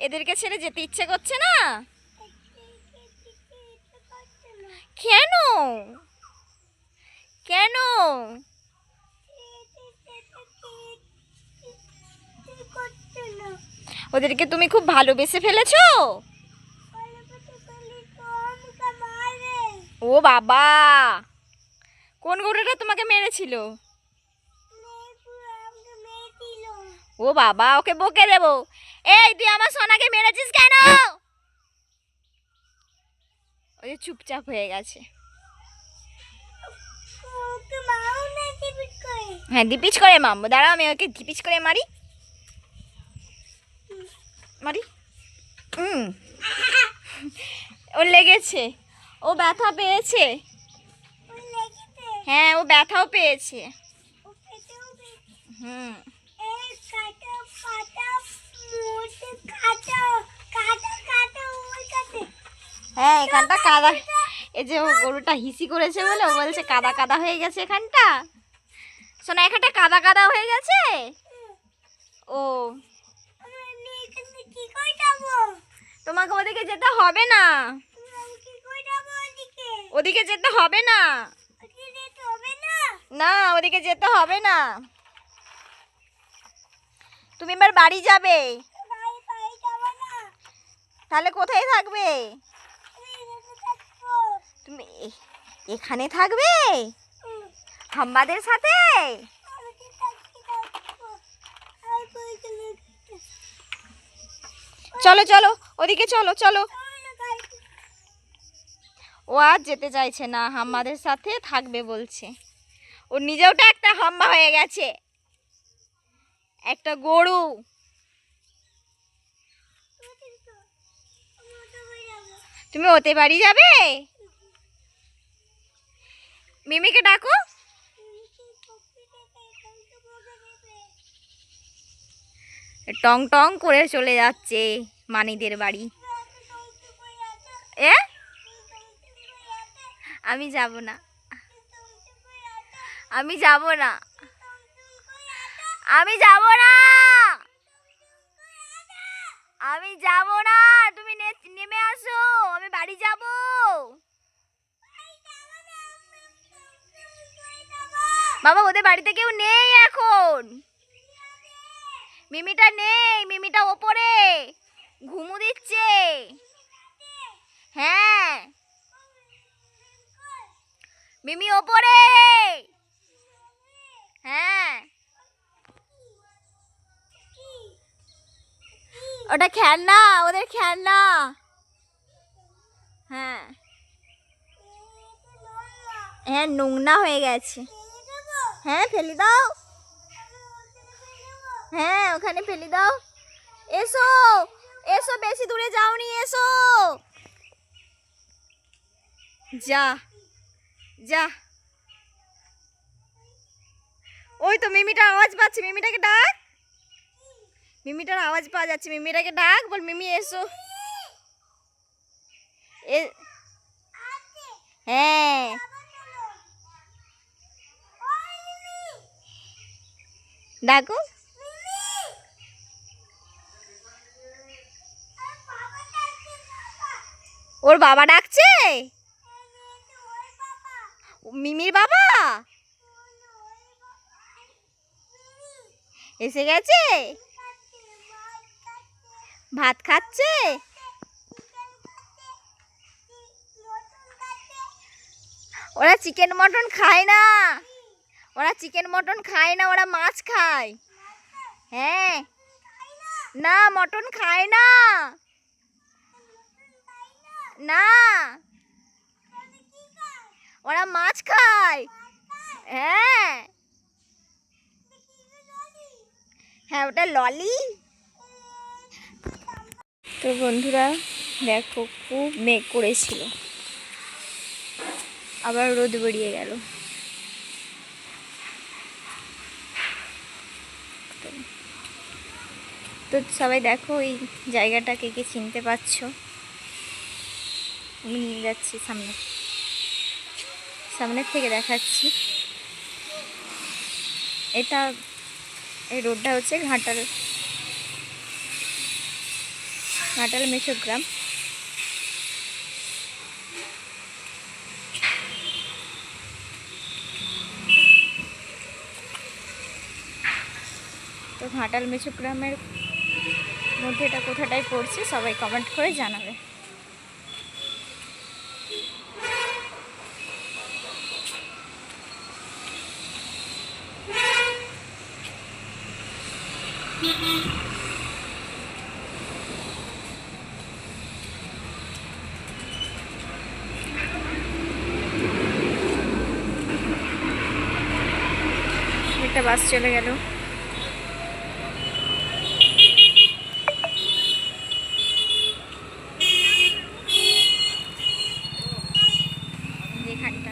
এদেরকে ছেড়ে যেতে ইচ্ছে করছে না? কেন কেন? ওদেরকে তুমি খুব ভালোবেসে ফেলেছো? ও বাবা, কোন গরুটা তোমাকে মেরেছিল? ও বাবা, ওকে বকে দেবো। এই তুই আমার সোনাকে মেরেছিস কেন? ওই চুপচাপ হয়ে গেছে। হ্যাঁ, দিপিচ করে মামু। দাঁড়াও, আমি ওকে দিপিচ করে মারি। মারি। ওর লেগেছে, ও ব্যথা পেয়েছে। হ্যাঁ, ও ব্যথাও পেয়েছে। হুম। হ্যাঁ, এখানটা কাদা। এই যে ও গরুটা হিসি করেছে বলে ও বলছে কাদা কাদা হয়ে গেছে এখানটা। শোনা, এখানটা কাদা কাদা হয়ে গেছে। ও, তোমাকে ওদিকে যেতে হবে না। ওদিকে যেতে হবে না। না, ওদিকে যেতে হবে না। তুমি এবার বাড়ি যাবে। তাহলে কোথায় থাকবে? তুমি এখানে থাকবে হাম্বাদের সাথে? চলো চলো, ওদিকে চলো চলো। ও আর যেতে চাইছে না, হাম্বাদের সাথে থাকবে বলছে। ও নিজেওটা একটা হাম্বা হয়ে গেছে, একটা গরু। তুমি ওতে বাড়ি যাবে? মিমিকে ডাকো। টং টং করে চলে যাচ্ছে মানিদের বাড়ি। এ, আমি যাব না, আমি যাব না, আমি যাব না, আমি যাব না। তুমি নেমে আসো, আমি বাড়ি যাব। বাবা, ওদের বাড়িতে কেউ নেই এখন। মিমিটা নেই, মিমিটা ওপরে ঘুমু দিচ্ছে। হ্যাঁ, মিমি ওপরে। হ্যাঁ, ওটা খেলনা, ওদের খেলনা। হ্যাঁ হ্যাঁ, নোংরা হয়ে গেছে। হ্যাঁ, ফেলে দাও। হ্যাঁ, ওখানে ফেলে দাও। এসো এসো, বেশি দূরে যাওনি, এসো। যা যা। ওই তো মিমিটার আওয়াজ পাচ্ছি, মিমিটাকে ডাক। মিমিটার আওয়াজ পাওয়া যাচ্ছে, মিমিটাকে ডাক, বল মিমি এসো। হ্যাঁ, ডাকো। ওর বাবা ডাকছে। মিমির বাবা এসে গেছে, ভাত খাচ্ছে। ওরা চিকেন মটন খায় না, ওরা চিকেন মটন খায় না, ওরা মাছ খায়। হ্যাঁ, না, মটন খায় না। না, ওরা মাছ খায়। হ্যাঁ হ্যাঁ, ওটা ললি। তো বন্ধুরা দেখো, খুব মেঘ করেছিল, আবার রোদ বেরিয়ে গেল। তো সবাই দেখো এই জায়গাটাকে কে চিনতে পারছো? আমি নিয়ে যাচ্ছি সামনের থেকে দেখাচ্ছি। এটা, এই রোডটা হচ্ছে ঘাটাল। ঘাটাল মেছোগ্রাম। তো ঘাটাল মেছোগ্রামের মধ্যে এটা কোথাটায় পড়ছে সবাই কমেন্ট করে জানাবে। একটা বাস চলে গেল। যেখানটা